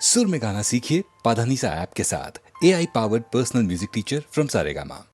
सुर में गाना सीखिए पाधानीसा ऐप के साथ। AI powered personal music teacher from Saregama.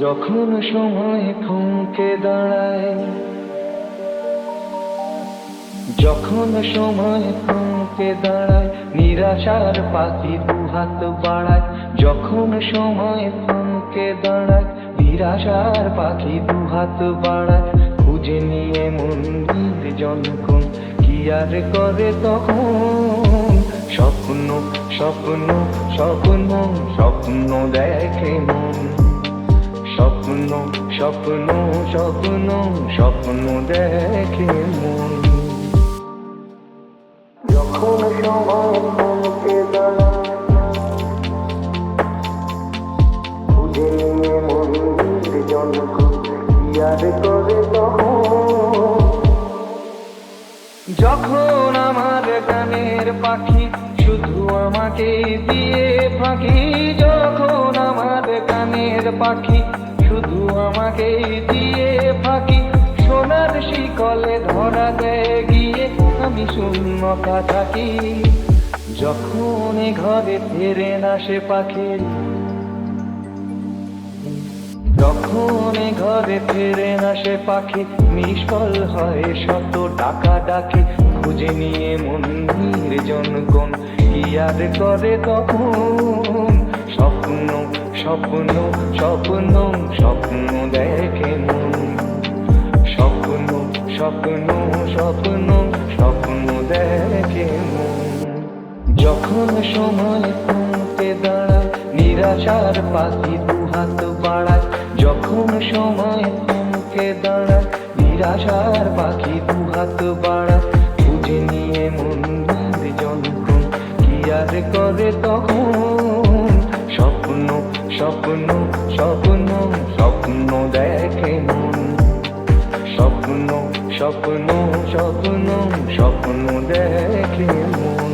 যখন সময় থমকে দাঁড়ায়, যখন সময় থমকে দাঁড়ায়, নিরাশার পাখি দুহাত বাড়ায়। যখন সময় থমকে দাঁড়ায়, নিরাশার পাখি দুহাত বাড়ায়। খুঁজে নিয়ে মন্দির জনগণ কি আর করে তখন, স্বপ্ন স্বপ্ন স্বপ্ন স্বপ্ন দেখে মন, স্বপ্ন স্বপ্ন স্বপ্ন স্বপ্ন দেখে মন। যখন সময় থমকে দাঁড়ায় খুঁজে নিয়ে মন জনক ইয়াদ করে তখন, যখন আমার গানের পাখি শুধু আমাকে দিয়ে ফাঁকি, যখন আমার গানের পাখি শুধু আমাকে দিয়ে ফাঁকি, সোনার শিকলে ধরা দেয় গিয়ে আমি শূন্যতা থাকি। যখন এ ঘরে ফেরে না সে পাখি, যখন এ ঘরে ফেরে না সে পাখি, নিষ্ফল হয় শত ডাকা ডাকি, খুঁজে নিয়ে মন নির্জনগণ কি আর করে তখন, স্বপ্ন স্বপ্ন স্বপ্ন স্বপ্ন দেখে মন, স্বপ্ন স্বপ্ন স্বপ্ন স্বপ্ন দেখে মন। যখন সময় থমকে দাঁড়ায় নিরাশার পাখি দুহাত বাড়ায়, যখন সময় থমকে দাঁড়ায় নিরাশার পাখি দুহাত বাড়ায়, খুঁজে নিয়ে মন জনগণ কি আর করে তখন, স্বপ্ন স্বপ্ন স্বপ্ন স্বপ্ন দেখে মন, স্বপ্ন স্বপ্ন স্বপ্ন স্বপ্ন দেখে মন।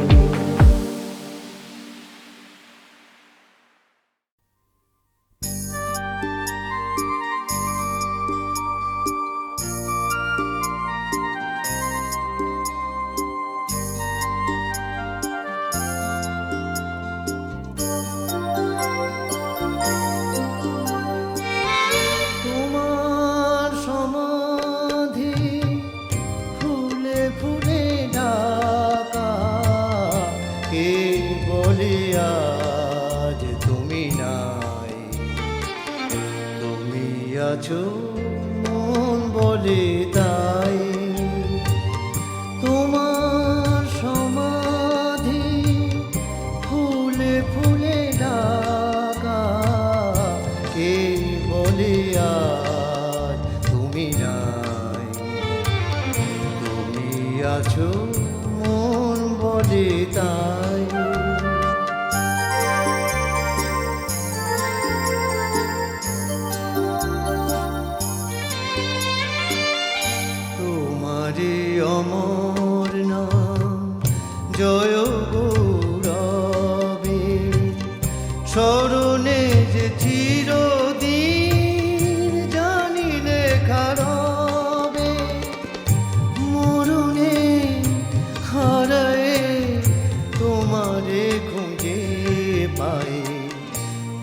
মন বলে তাই তোমার সমাধি ফুলে ফুলে ঢাকা, কে বলে আজ তুমি নাই, তুমি আছো মন বলে তাই। অমর নাম জয় গৌরবে, স্মরণে যে চিরদিন জানি লেখা রবে, মরণে হারায়ে তোমারে খুঁজে পাই,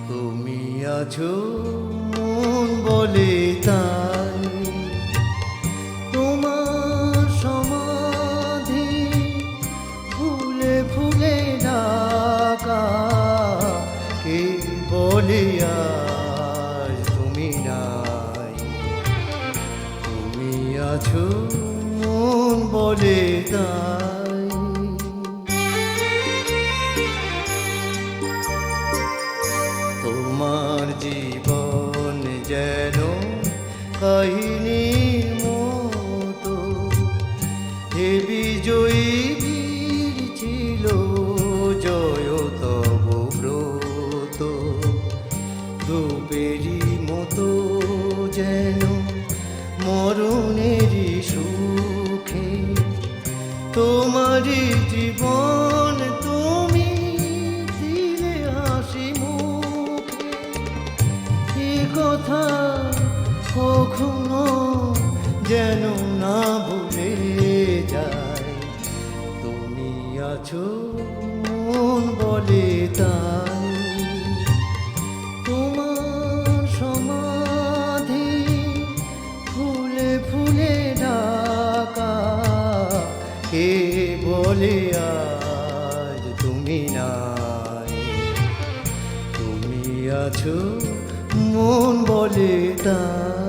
তুমি আছো মন বলে তাই। ফুলে ঢাকা, কে বলে আজ তুমি নাই, তুমি আছো মন বলে তাই। তোমার জীবন যেন কাহিনীর মতো, হে বিজয়ী জয় তব ব্রত, ধূপেরই মতো যেন মরণেরই সুখে, তোমারই জীবন তুমি দিলে হাসি মুখে, এ কথা কখনো যেন না ভুলে যায়, তুমি আছো মন বলে তাই। তোমার সমাধি ফুলে ফুলে ঢাকা, কে বলে আজ তুমি নাই, তুমি আছো মন বলে তাই।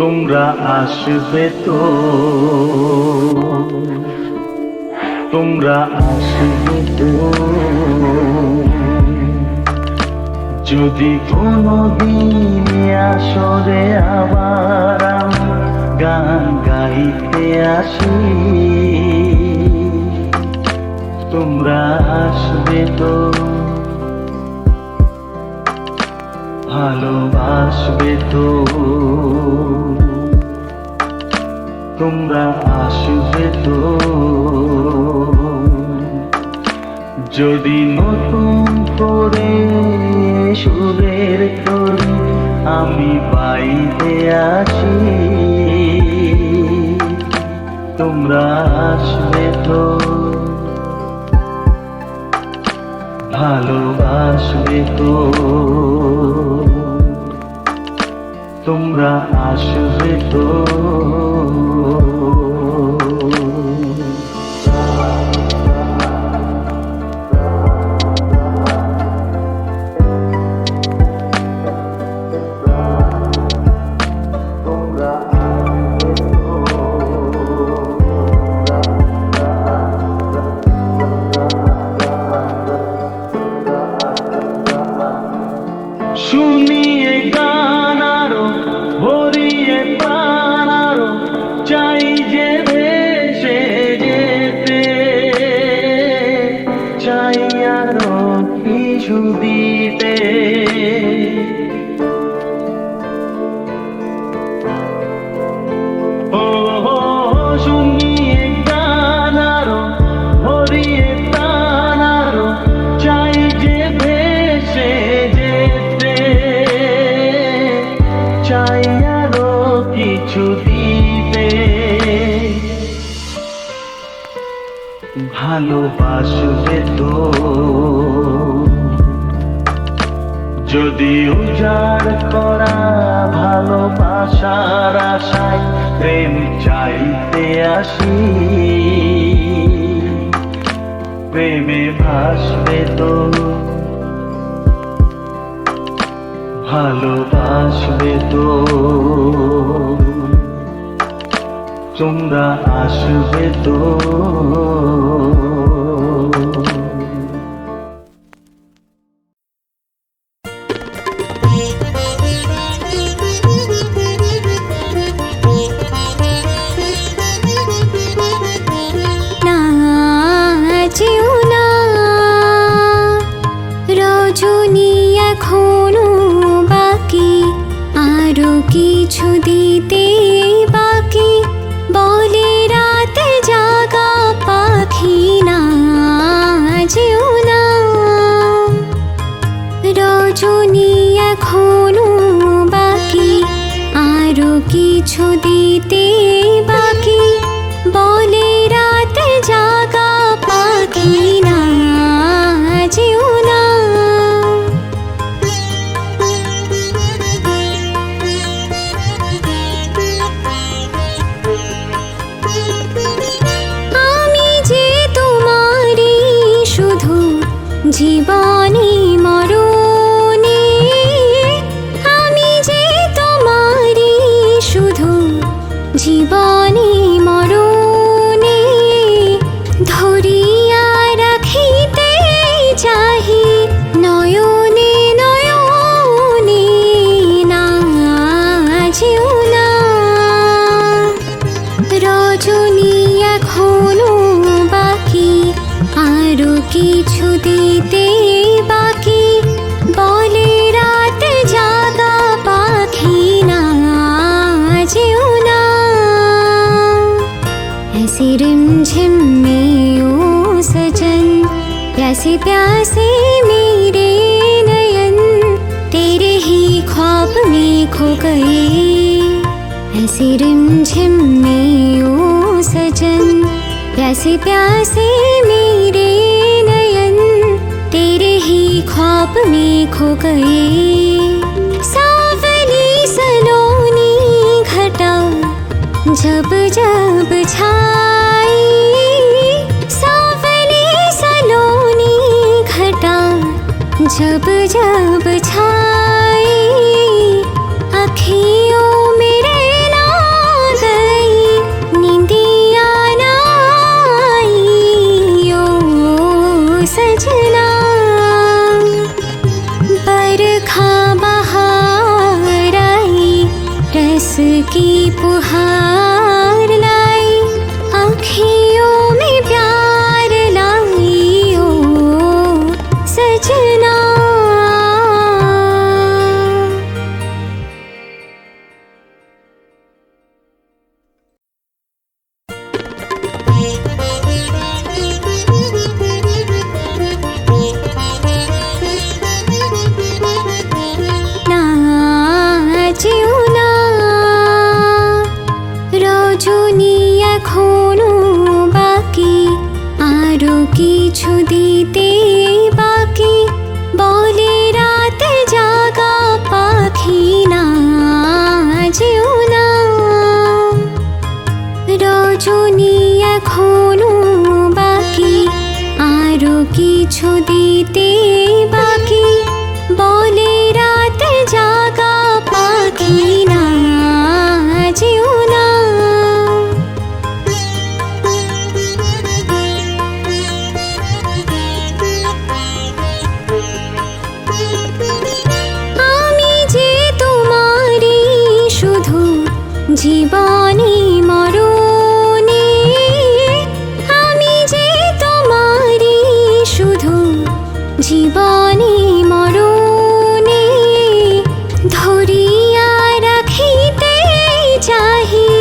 তোমরা আসবে তো, তোমরা আসবে তো, যদি কোনদিন আসরে আবার আমি গান গাইতে আসি, তোমরা আসবে তো, ভালোবাসবে তো, তোমরা আসবে তো, যদি নতুন করে সুরের তরি আমি বাইতে আসি, তোমরা আসবে তো, ভালোবাসবে তো, তোমরা আসবে তো। শুনিয়ে গান আরো ভরিয়ে প্রাণ আরো চাই যে ভেসে যেতে, চাই আরো কিছু দিতে, ও শুনিয়ে গান আরো ভরিয়ে প্রাণ আরো চাই যে ভেসে যেতে, চাই আরো কিছু দিতে, ভালোবাসবে তো, যদি উজাড় করা ভালোবাসার আশায় প্রেম চাইতে আসি, প্রেমে ভাসবে তো, ভালোবাসবে তো, তোমরা আসবে তো। কিছু দিতে বাকি বলে রাত জাগা পাখি, না যেও না রজনী এখনো বাকি, আরো কিছু দিতে বাকি বলে রাত জাগা পাখি, না যেও না। জীবনে মরণে আমি যে তোমারই, শুধু জীবনে মরণে ধরিয়া রাখিতে চাহি নয়নে নয়নে, না যেও না রজনী এখনো বাকি, আরো কিছু দিতে বাকি বলে রাত জাগা পাখি, না যেও না। ऐसे रिमझिम में ओ सजन, प्यासे प्यासे मेरे नयन तेरे ही ख्वाब में खो गए, ऐसे रिमझिम में ओ सजन, प्यासे प्यासे मेरे नयन तेरे ही ख्वाब में खो गए, सावली सलोनी घटा जब जब छाई, सावली सलोनी घटा जब जब छाई, अखियों में रहना की पुहार लाई, आँखियों में प्यार लाई ओ सजना। নাচিও না রজনী এখনো বাকি, আরো কিছু দিতে বাকি, বলে রাত জাগা পাখি। নাচিও না রজনী এখনো বাকি, আরো কিছু দিতে বাকি, বলে রাত জাগা পাখি। নাচিও না আমি যে তোমারই শুধু জীবনে মরণে, আমি যে তোমারই শুধু জীবনে মরণে, ধরিয়া রাখিতে চাহি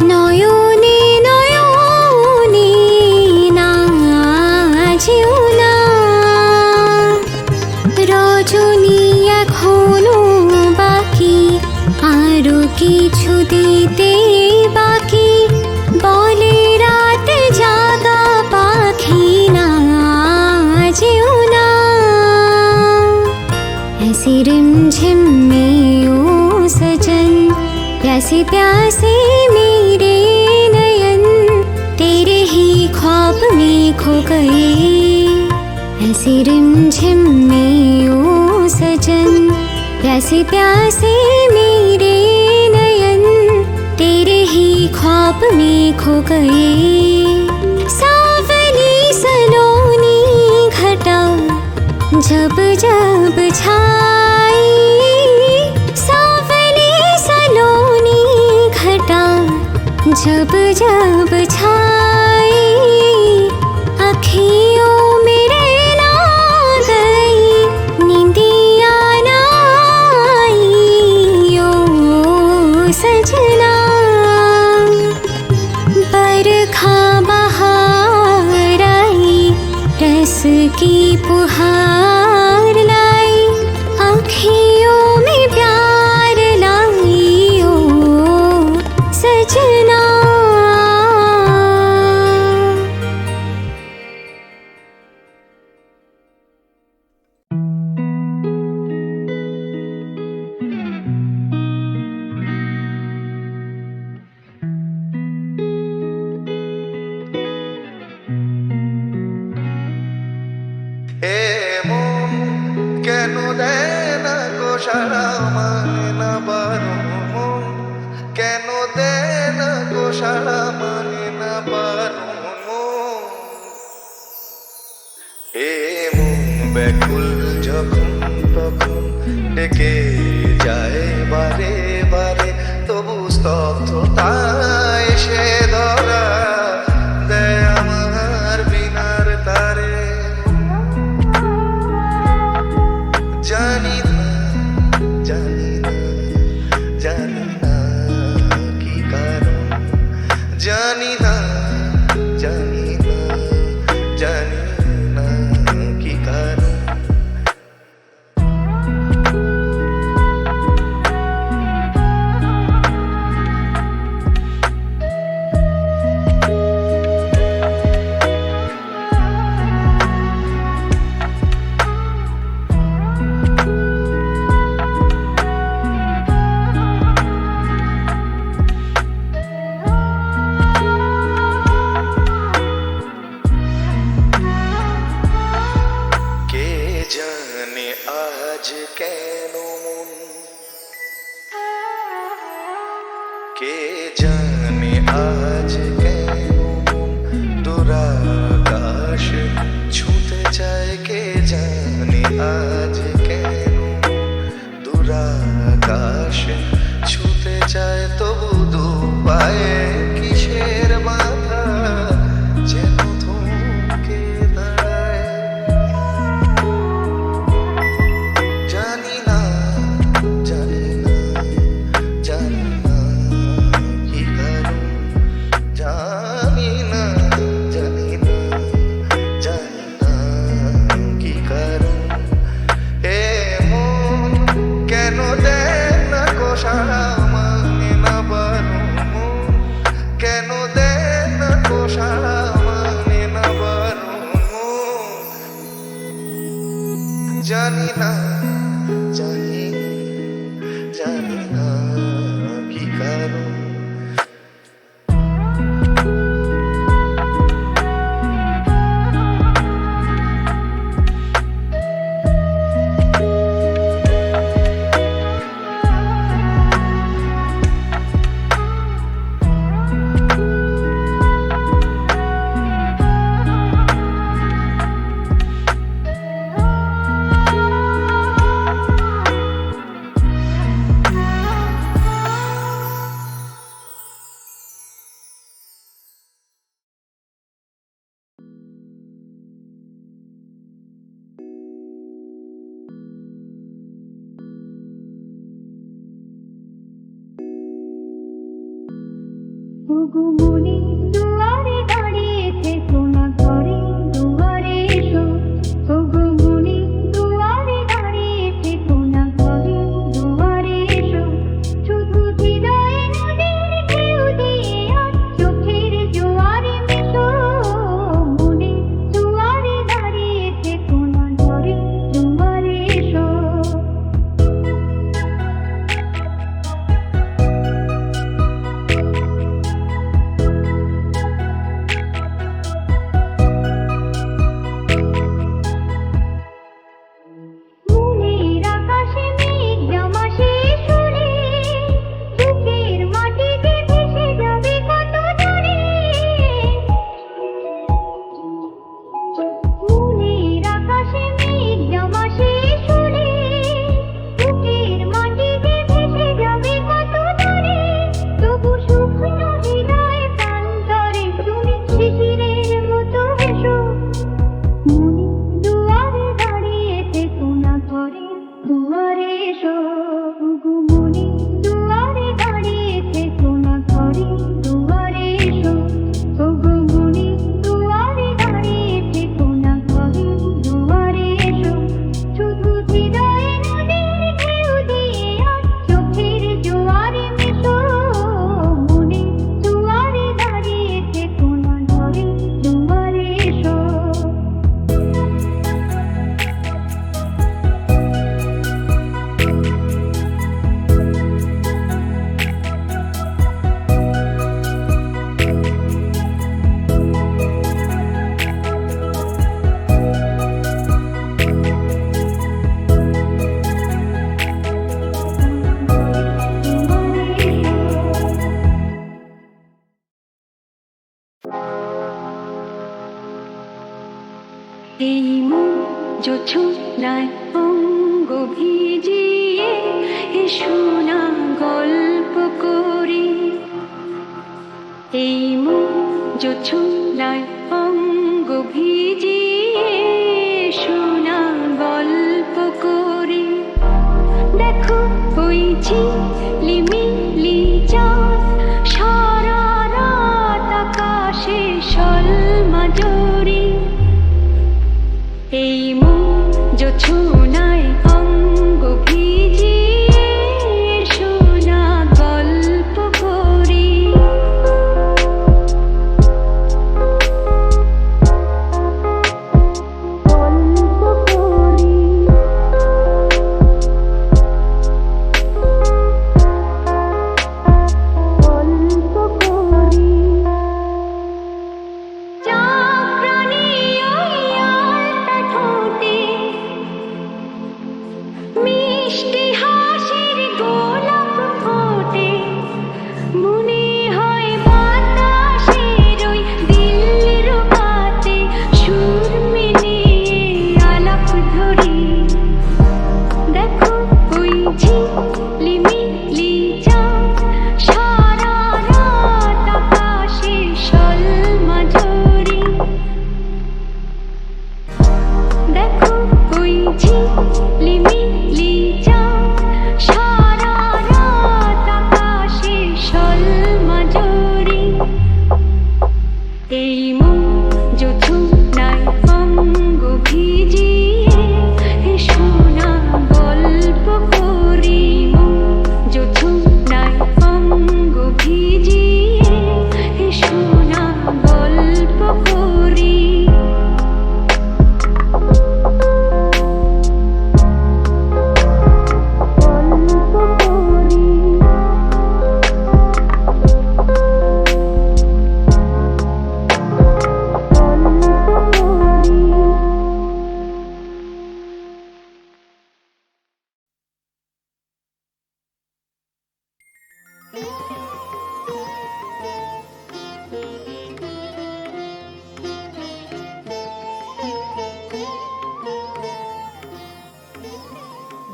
নয়নে নয়নে। নাচিও না রজনী এখনো বাকি, আরো কিছু দিতে বাকি, বলে রাত জাগা পাখি। নাচিও না ऐसे रिमझिम में ओ सजन, प्यासे प्यासे मेरे नयन, तेरे ही ख्वाब में खो गए। ऐसे रिमझिम में ओ सजन, प्यासे प्यासे मेरे नयन, तेरे ही ख्वाब में खो गए। सावली सलोनी घटा जब जब छाई, सावली सलोनी घटा जब जब छाई, अखियों में रहना गई, नींदिया ना आई ओ सजना। बरखा बहार आई, रस की पुहार लाई, आँखियों में प्यार लाई ओ सजना। এ মন কেন দেয় না গো সারা, মানে না বারণ মন কেন দেয় না গো সারা, মানে না বারণ মন। এ মন ব্যাকুল যখন তখন ডেকে যায় বারে বারে, তবু স্তব্ধতায় সে ধরা দেয় আমার বিনার তারে। জানি না জানি না জানি না কি কারণ, জানি না জানি না জানি না কি কারণ। কে জানে আজ কেন দুরাকাশ ছুঁতে চায়, কে জানে আজ কেন দুরাকাশ ছুঁতে চায়, তবু ওগো মনে দুয়ারে দাঁড়িয়েছে সোনা ঘরে দুয়ারে এসো ওগো মনে দুয়ারে দাঁড়িয়েছে সোনা ঘরে দুয়ারে এসো শুধু হৃদয়ে নদীর ঢেউ দিয়ে আজ চোখের জোয়ারে মেশো মনে দুয়ারে দাঁড়িয়েছে সোনা ঘরে দুয়ারে এসো মনের আকাশে মেঘ জমা শেষ হলে বুকের মাটিতে ভেসে যাবে কত দূরে মনের আকাশে মেঘ জমা শেষ হলে বুকের মাটিতে ভেসে যাবে কত দূরে তবু শুকনো হৃদয়ে প্রান্তরে তুমি শিশিরের মতো এসো মনে দুয়ারে দাঁড়িয়েছে সোনা ঘরে দুয়ারে এসো ওগো মনে দুয়ারে দাঁড়িয়েছে সোনা ঘরে দুয়ারে এসো ওগো মনে দুয়ারে দাঁড়িয়েছে সোনা ঘরে দুয়ারে এসো শুধু হৃদয়ে নদীর ঢেউ দিয়ে আজ চোখের জোয়ারে মেশো মনে দুয়ারে দাঁড়িয়েছে সোনা ঘরে দুয়ারে এসো এই মন জোছনায় অঙ্গ ভিজিয়ে এসো না গল্প করি এই মন জোছনায় অঙ্গ ভিজিয়ে এসো না গল্প করি দেখো ওই ঝিলিমিলি চাঁদ সারা রাত আকাশে সলমাজরি এই মন জোছনায় অঙ্গ ভিজিয়ে এসো না গল্প করি চাকরানী ওই আলতা ঠোঁটে মিষ্টি হাসির গোলাপ ফোটে মনে হয় বাতাসের ওই দিল্লির বাতে সুর মিলিয়ে আলাপ ধরি দেখো ওই ঝিলিমিলি চাঁদ সারা রাত আকাশে সলমাজরি দেখো ওই ঝিলিমিলি চাঁদ সারা রাত আকাশে সলমাজরি এই মন জোছনায় অঙ্গ ভিজিয়ে এসো না গল্প করি মন জোছনায় অঙ্গ ভিজিয়ে এসো না গল্প করি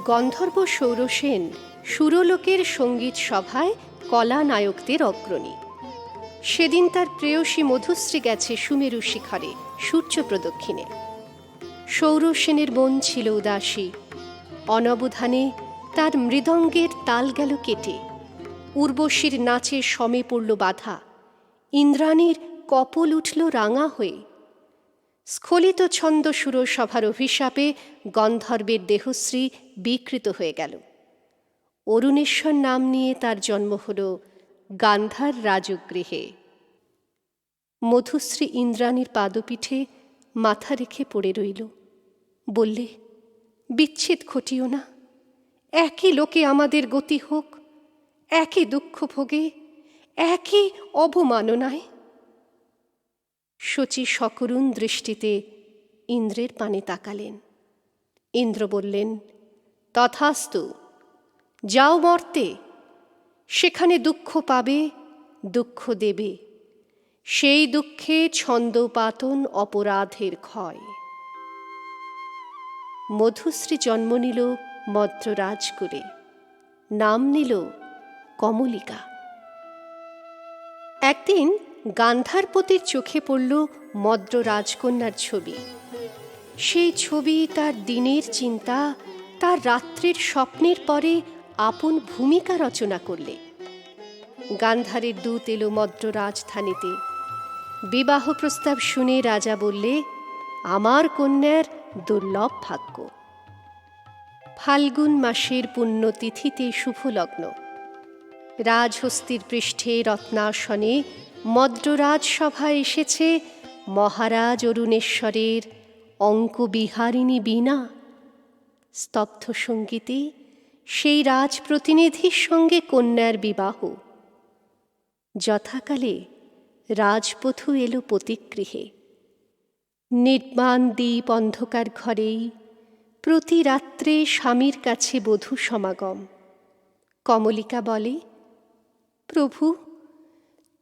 গন্ধর্ব সৌরসেন সুরলোকের সঙ্গীত সভায় কলা নায়কদের অগ্রণী। সেদিন তার প্রেয়সী মধুশ্রী গেছে সুমেরু শিখরে সূর্য প্রদক্ষিণে। সৌরসেনের মন ছিল উদাসী, অনবধানে তার মৃদঙ্গের তাল গেল কেটে। উর্বশীর নাচে সমে পড়ল বাধা, ইন্দ্রাণীর কপোল উঠল রাঙা হয়ে। স্খলিত ছন্দ সুরসভার অভিশাপে গন্ধর্বের দেহশ্রী বিকৃত হয়ে গেল। অরুণেশ্বর নাম নিয়ে তার জন্ম হল গান্ধার রাজগৃহে। মধুশ্রী ইন্দ্রাণীর পাদপীঠে মাথা রেখে পড়ে রইল। বললে, বিচ্ছেদ ঘটিও না, একই লোকে আমাদের গতি হোক, একই দুঃখ ভোগে, একই অবমাননায়। শচী সকরুণ দৃষ্টিতে ইন্দ্রের পানে তাকালেন। ইন্দ্র বললেন, তথাস্তু, যাও মর্তে, সেখানে দুঃখ পাবে, দুঃখ দেবে, সেই দুঃখে ছন্দপাতন অপরাধের ক্ষয়। মধুশ্রী জন্ম নিল মদ্র রাজকুলে, নাম নিল কমলিকা। একদিন গান্ধারপতির চোখে পড়ল মদ্র রাজকন্যার ছবি। সেই ছবি তার দিনের চিন্তা, তার রাত্রির স্বপ্নের পরে আপন ভূমিকা রচনা করলে। গান্ধারের দূত এলো মদ্র রাজধানীতে। বিবাহ প্রস্তাব শুনে রাজা বললে, আমার কন্যার দুর্লভ ভাগ্য। ফাল্গুন মাসের পুণ্যতিথিতে শুভ লগ্ন। রাজহস্তির পৃষ্ঠে রত্নাসনে মদ্র রাজসভায় এসেছে মহারাজ অরুণেশ্বরের অঙ্কবিহারিণী বীণা। স্তব্ধ সঙ্গীতে সেই রাজপ্রতিনিধির সঙ্গে কন্যার বিবাহ। যথাকালে রাজবধূ এলো পতিগৃহে। নির্বাণ দ্বীপ অন্ধকার ঘরেই প্রতি রাত্রে স্বামীর কাছে বধূ সমাগম। কমলিকা বলে, প্রভু,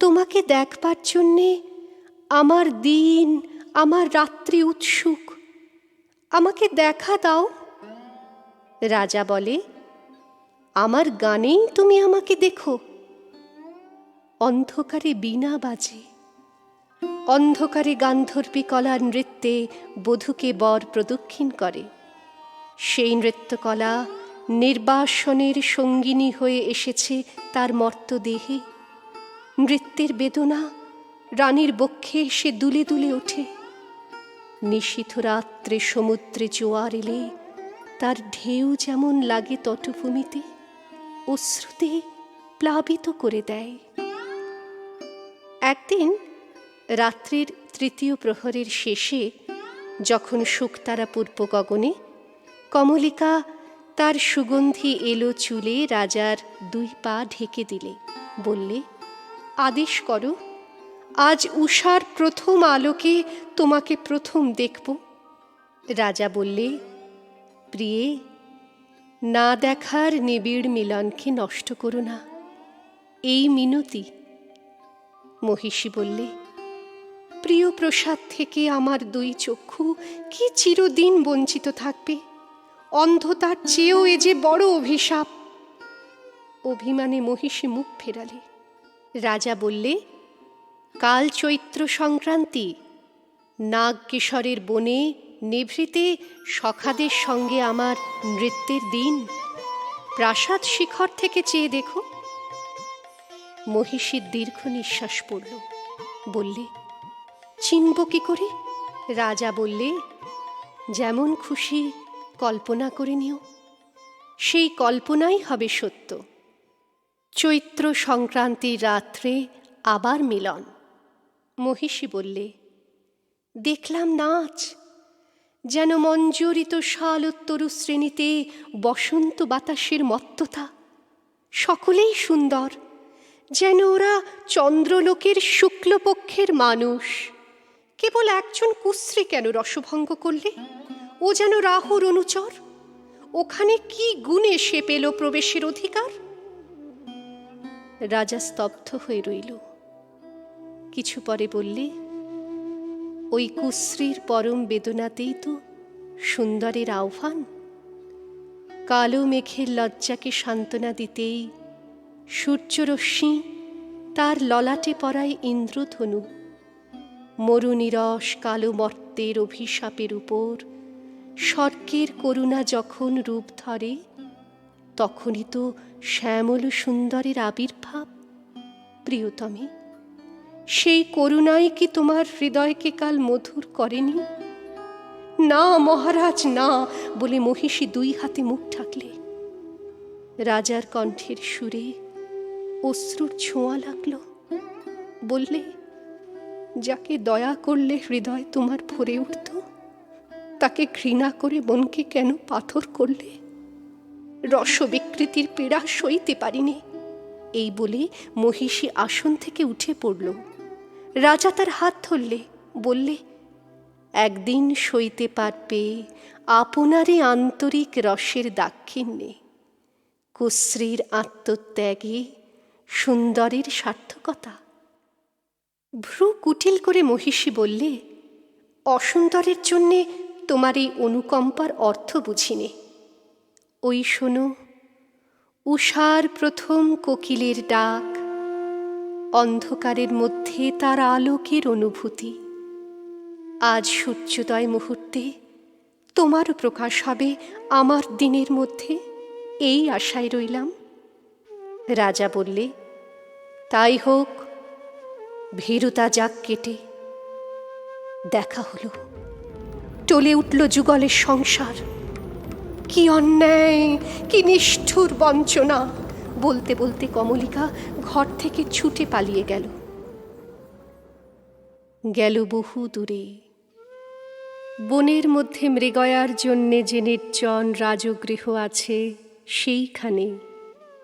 তোমাকে দেখবার জন্যে আমার দিন, আমার রাত্রি উৎসুক, আমাকে দেখা দাও। রাজা বলে, আমার গানেই তুমি আমাকে দেখো। অন্ধকারে বীণা বাজে, অন্ধকারে গান্ধর্বী কলার নৃত্যে বধূকে বর প্রদক্ষিণ করে। সেই নৃত্যকলা নির্বাসনের সঙ্গিনী হয়ে এসেছে তার মর্তদেহে। নৃত্যের বেদনা রানীর বক্ষে এসে দুলে দুলে ওঠে। নিশীথ রাত্রে সমুদ্রে জোয়ার এলে তার ঢেউ যেমন লাগে তটভূমিতে, অশ্রুতে প্লাবিত করে দেয়। একদিন রাত্রির তৃতীয় প্রহরের শেষে যখন শুকতারা পূর্ব গগনে, কমলিকা তার সুগন্ধি এলো চুলে রাজার 2 পা ঢেকে দিলে। বললে, আদেশ করো, আজ উষার প্রথম আলোকে তোমাকে প্রথম দেখব। রাজা বললে, প্রিয়ে, না দেখার নিবিড় মিলনকে নষ্ট করো না, এই মিনতি। মহিষী বললে, প্রিয় প্রসাদ থেকে আমার 2 চক্ষু কি চিরদিন বঞ্চিত থাকবে? অন্ধতার চেয়েও এ যে বড় অভিশাপ। অভিমানে মহিষী মুখ ফেরালে। রাজা বললে, কাল চৈত্র সংক্রান্তি, নাগকেশরের বনে নিভৃতে সখাদের সঙ্গে আমার নৃত্যের দিন। প্রাসাদ শিখর থেকে চেয়ে দেখো। মহিষীর দীর্ঘ নিঃশ্বাস পড়ল। বললে, চিনব কি করে? রাজা বললে, যেমন খুশি কল্পনা করে নিও, সেই কল্পনাই হবে সত্য। চৈত্র সংক্রান্তির রাত্রে আবার মিলন। মহিষী বললে, দেখলাম নাচ, যেন মঞ্জরিত শালোত্তরু শ্রেণীতে বসন্ত বাতাসের মত্ততা। সকলেই সুন্দর, যেন ওরা চন্দ্রলোকের শুক্লপক্ষের মানুষ। কেবল একজন কুশ্রী কেন রসভঙ্গ করলে? ও যেন রাহুর অনুচর। ওখানে কি গুণে সে পেল প্রবেশের অধিকার? রাজা স্তব্ধ হয়ে রইল। কিছু পরে বললে, ওই কুশ্রীর পরম বেদনাতেই তো সুন্দরের আহ্বান। কালো মেঘের লজ্জাকে সান্ত্বনা দিতেই সূর্যরশ্মি তার ললাটে পরায় ইন্দ্রধনু। মরুনিরস কালো মর্তের অভিশাপের উপর স্বর্গের করুণা যখন রূপ ধরে, তখনই তো শ্যামল সুন্দরের আবির্ভাব। প্রিয়তমে, সেই করুণাই কি তোমার হৃদয়কে কাল মধুর করেনি? না মহারাজ না, বলে মহিষী দুই হাতে মুখ ঢাকলে। রাজার কণ্ঠের সুরে অশ্রুর ছোঁয়া লাগলো। বললে, যাকে দয়া করলে হৃদয় তোমার ভরে উঠত, তাকে ঘৃণা করে মনকে কেন পাথর করলে? রস বিকৃতির পীড়া সইতে পারিনি। এই বলে মহিষী আসন থেকে উঠে পড়ল। রাজা তার হাত ধরলে, বললে, একদিন সইতে পারবে আপনারই আন্তরিক রসের দাক্ষিণ্যে, কুশ্রীর আত্মত্যাগে সুন্দরের সার্থকতা। ভ্রু কুটিল করে মহিষী বললে, অসুন্দরের জন্যে তোমার এই অনুকম্পার অর্থ বুঝিনে। ওই শোনো, উষার প্রথম কোকিলের ডাক, অন্ধকারের মধ্যে তার আলোকের অনুভূতি। আজ সূর্যোদয় মুহূর্তে তোমারও প্রকাশ হবে আমার দিনের মধ্যে, এই আশায় রইলাম। রাজা বললে, তাই হোক। ভীরুতা যাক কেটে। দেখা হলো, টলে উঠল যুগলের সংসার। কি অন্যায়, কি নিষ্ঠুর বঞ্চনা! বলতে বলতে কমলিকা ঘর থেকে ছুটে পালিয়ে গেল। গেল বহু দূরে। বনের মধ্যে মৃগয়ার জন্যে যে নির্জন রাজগৃহ আছে, সেইখানে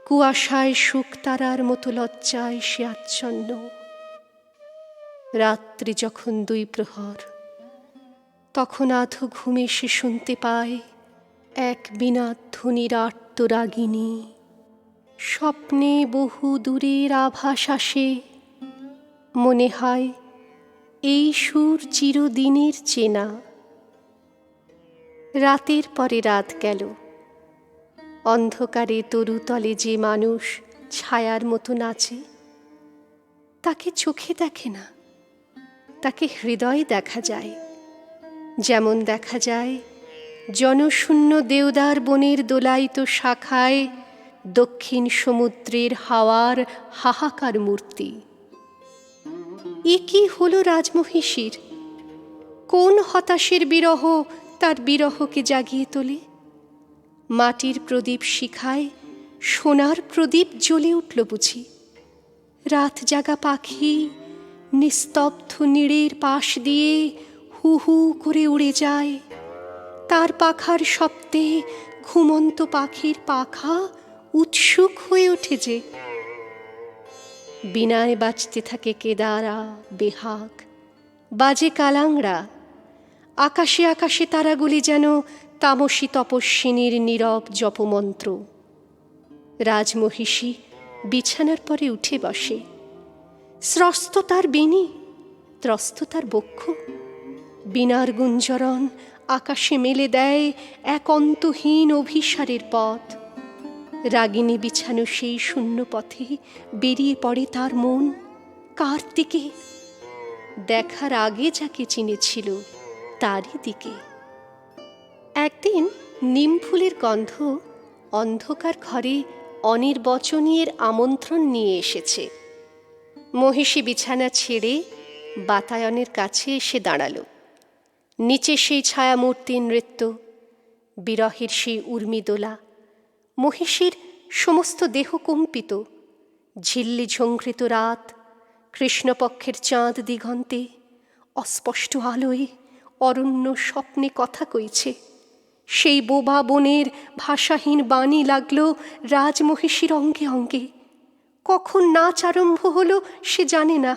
কুয়াশায় শুকতারার মতো লজ্জায় সে আচ্ছন্ন। রাত্রি যখন 2 প্রহর, তখন আধো ঘুমে সে শুনতে পায় এক বীণাধ্বনির আর্তরাগিনী। স্বপ্নে বহু দূরের আভাস আসে। মনে হয় এই সুর চিরদিনের চেনা। রাতের পরে রাত গেল। অন্ধকারে তরুতলে যে মানুষ ছায়ার মতো নাচে, তাকে চোখে দেখে না, তাকে হৃদয়ে দেখা যায়। যেমন দেখা যায় জনশূন্য দেওদার বনের দোলায়িত শাখায় দক্ষিণ সমুদ্রের হাওয়ার হাহাকার মূর্তি। এ কি হলো রাজমহিষীর? কোন হতাশের বিরহ তার বিরহকে জাগিয়ে তোলে? মাটির প্রদীপ শিখায় সোনার প্রদীপ জ্বলে উঠল বুঝি? রাত জাগা পাখি নিস্তব্ধ নীড়ের পাশ দিয়ে হু হু করে উড়ে যায়। তার পাখার শব্দে ঘুমন্ত পাখির পাখা উৎসুক হয়ে ওঠে যে। বিনায় বাজতে থাকে কেদারা, বেহাগ, বাজে কালাংড়া। আকাশে আকাশে তারাগুলি যেন তামসী তপস্বিনীর নীরব জপমন্ত্র। রাজমহিষী বিছানার পরে উঠে বসে। স্রস্ত তার বেণী, ত্রস্ত তার বক্ষ। বীণার গুঞ্জরণ আকাশে মেলে দেয় এক অন্তহীন অভিসারের পথ। রাগিনী বিছানো সেই শূন্য পথে বেরিয়ে পড়ে তার মন। কার দিকে? দেখার আগে যাকে চিনেছিল তারই দিকে। একদিন নিম ফুলের গন্ধ অন্ধকার ঘরে অনির্বচনীয়ের আমন্ত্রণ নিয়ে এসেছে। মহিষী বিছানা ছেড়ে বাতায়নের কাছে এসে দাঁড়াল। নিচে সেই ছায়ামূর্তির নৃত্য, বিরহের সেই উর্মিদোলা। মহিষীর সমস্ত দেহ কম্পিত। ঝিল্লি ঝঙ্কৃত রাত, কৃষ্ণপক্ষের চাঁদ দিগন্তে অস্পষ্ট আলোয় অরণ্য স্বপ্নে কথা কইছে। সেই বোবা বনের ভাষাহীন বাণী লাগল রাজমহিষীর অঙ্গে অঙ্গে। কখন নাচ আরম্ভ হলো সে জানে না।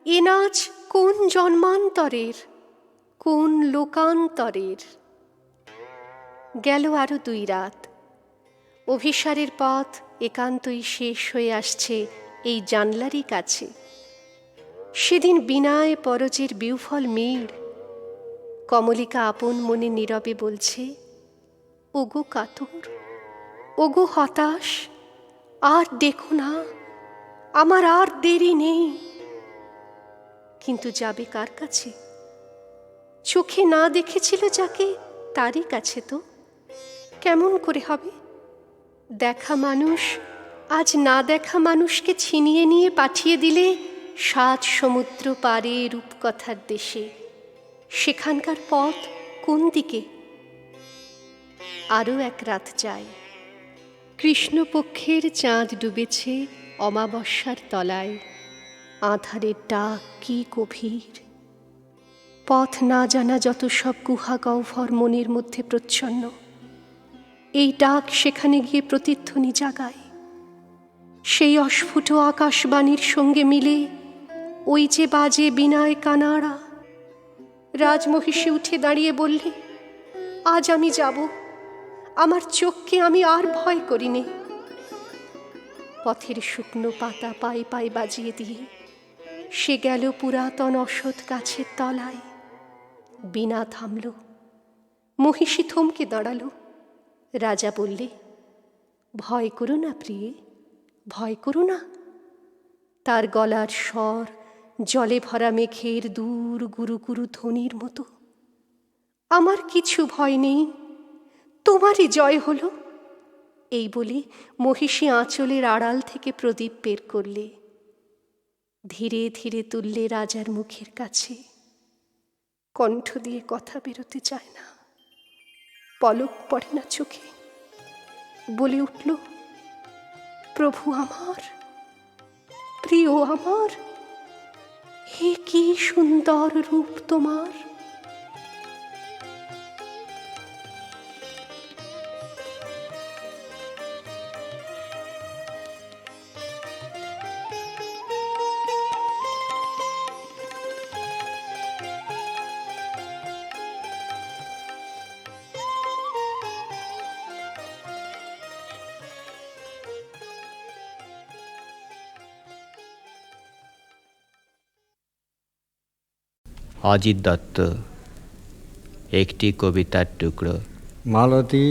এ নাচ কোন জন্মান্তরের, কোন লোকান্তরের। গেল আরো 2 রাত। অভিসারের পথ একান্তই শেষ হয়ে আসছে এই জানলারই কাছে। সেদিন বিনায় পরজের বিউফল মেঘ। কমলিকা আপন মনে নীরবে বলছে, ওগো কাতর, ওগো হতাশ, আর দেখো না, আমার আর দেরি নেই। কিন্তু যাবে কার কাছে? চোখে না দেখেছিল যাকে, তারই কাছে তো। কেমন করে হবে? দেখা মানুষ আজ না দেখা মানুষকে ছিনিয়ে নিয়ে পাঠিয়ে দিলে সাত সমুদ্র পারে রূপকথার দেশে, সেখানকার পথ কোন দিকে? আরও এক রাত যায়। কৃষ্ণপক্ষের চাঁদ ডুবেছে অমাবস্যার তলায়। আঁধারের ডাক কি গভীর! পথ না জানা যত সব গুহা গহ্বর মনের মধ্যে প্রচ্ছন্ন। এই ডাক সেখানে গিয়ে প্রতিধ্বনি জাগায়। সেই অস্ফুট আকাশবাণীর সঙ্গে মিলে ওই যে বাজে বিনায় কানাড়া। রাজমহিষী উঠে দাঁড়িয়ে বললে, আজ আমি যাব, আমার চোখকে আমি আর ভয় করিনি। পথের শুকনো পাতা পায়ে পায়ে বাজিয়ে দিয়ে সে গেল পুরাতন অশ্বত্থ গাছের তলায়। বিনা থামল, মহিষী থমকে দাঁড়ালো। রাজা বললে, ভয় করো না প্রিয়ে, ভয় করো না। তার গলার স্বর জলে ভরা মেঘের দূর গুরু গুরু ধ্বনির মতো। আমার কিছু ভয় নেই, তোমারই জয় হলো। এই বলে মহিষী আঁচলের আড়াল থেকে প্রদীপ বের করলে। ধীরে ধীরে তুললে রাজার মুখের কাছে। কণ্ঠ দিয়ে কথা বেরোতে চায় না, পলক পড়ে না চোখে। বলে উঠল, প্রভু আমার, প্রিয় আমার, হে কি সুন্দর রূপ তোমার! অজিত দত্ত। একটি কবিতার টুকরো। মালতী,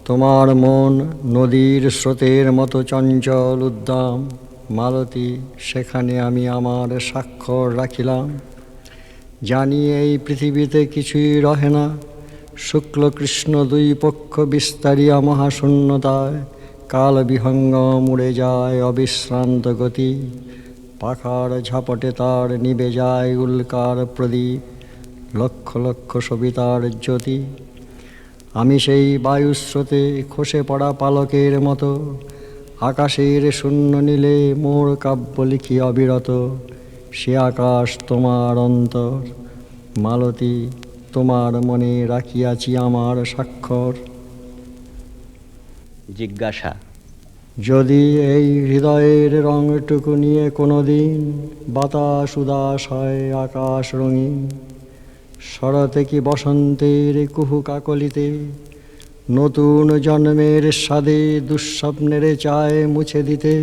তোমার মন নদীর স্রোতের মতো চঞ্চল উদ্দাম। মালতী, সেখানে আমি আমার স্বাক্ষর রাখিলাম। জানি এই পৃথিবীতে কিছুই রহে না, শুক্ল কৃষ্ণ দুই পক্ষ বিস্তারিয়া মহাশূন্যতায় কাল বিহঙ্গম উড়ে যায় অবিশ্রান্ত গতি। পাখার ঝাপটে তার নিবে যায় উল্কার প্রদীপ, লক্ষ লক্ষ সবিতার জ্যোতি। আমি সেই বায়ুস্রোতে খসে পড়া পালকের মতো আকাশের শূন্য নীলে মোর কাব্য লিখি অবিরত। সে আকাশ তোমার অন্তর। মালতী, তোমার মনে রাখিয়াছি আমার স্বাক্ষর। জিজ্ঞাসা। যদি এই হৃদয়ের রঙটুকু নিয়ে কোনো দিন বাতাস উদাস হয় আকাশ রঙিন, শরতে কি বসন্তের কুহু কাকলিতে নতুন জন্মের স্বাদে দুঃস্বপ্নের চায় মুছে দিতে,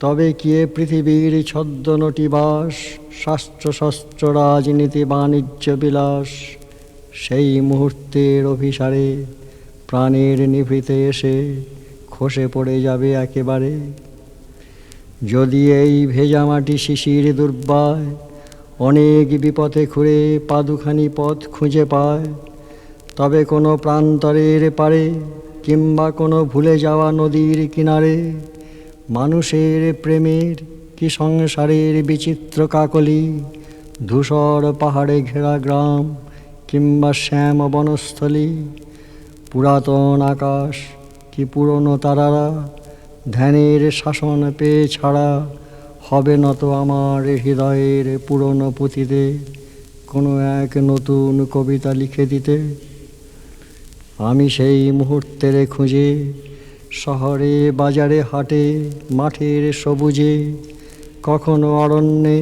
তবে কি এ পৃথিবীর ছদ্ম নটিবাস, শাস্ত্র শস্ত্র রাজনীতি বাণিজ্য বিলাস সেই মুহূর্তের অভিসারে প্রাণের নিভৃতে এসে খসে পড়ে যাবে একেবারে? যদি এই ভেজামাটি শিশির দুর্বায় অনেক বিপথে ঘুরে পাদুখানি পথ খুঁজে পায়, তবে কোনো প্রান্তরের পারে কিংবা কোনো ভুলে যাওয়া নদীর কিনারে মানুষের প্রেমের কি সংসারের বিচিত্র কাকলি, ধূসর পাহাড়ে ঘেরা গ্রাম কিংবা শ্যাম বনস্থলী, পুরাতন আকাশ কি পুরনো তারারা ধ্যানের শাসন পেয়ে ছাড়া হবে নত আমার হৃদয়ের পুরনো পুঁথিতে কোনো এক নতুন কবিতা লিখে দিতে? আমি সেই মুহূর্তের খুঁজে শহরে বাজারে হাটে মাঠের সবুজে কখনো অরণ্যে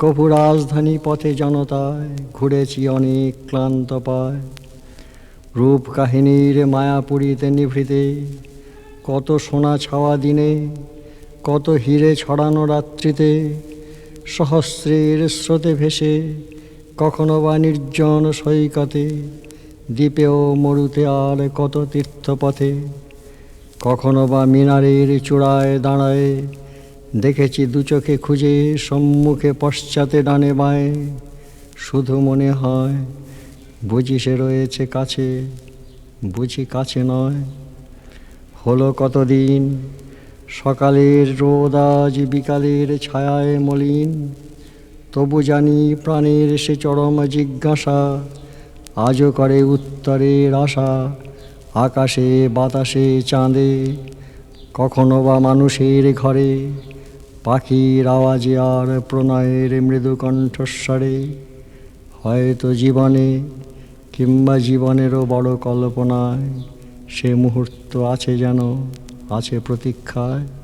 কভু রাজধানী পথে জনতায় ঘুরেছি অনেক ক্লান্ত পায়। রূপ কাহিনীর মায়াপুরীতে নিভৃতে কত সোনা ছাওয়া দিনে, কত হিরে ছড়ানো রাত্রিতে সহস্রের স্রোতে ভেসে কখনো বা নির্জন সৈকতে দ্বীপেও মরুতে আর কত তীর্থপথে, কখনো বা মিনারের চূড়ায় দাঁড়ায় দেখেছি দু চোখে খুঁজে সম্মুখে পশ্চাতে ডানে বাঁয়ে। শুধু মনে হয় বুঝি সে রয়েছে কাছে, বুঝি কাছে নয়। হলো কতদিন সকালের রোদ আজ বিকালের ছায়ায় মলিন, তবু জানি প্রাণের সে চরম জিজ্ঞাসা আজও করে উত্তরের আশা। আকাশে বাতাসে চাঁদে, কখনো বা মানুষের ঘরে, পাখির আওয়াজে আর প্রণয়ের মৃদু কণ্ঠস্বরে। হয়তো জীবনে কিংবা জীবনেরও বড় কল্পনায় সে মুহূর্ত আছে যেন, আছে প্রতীক্ষায়।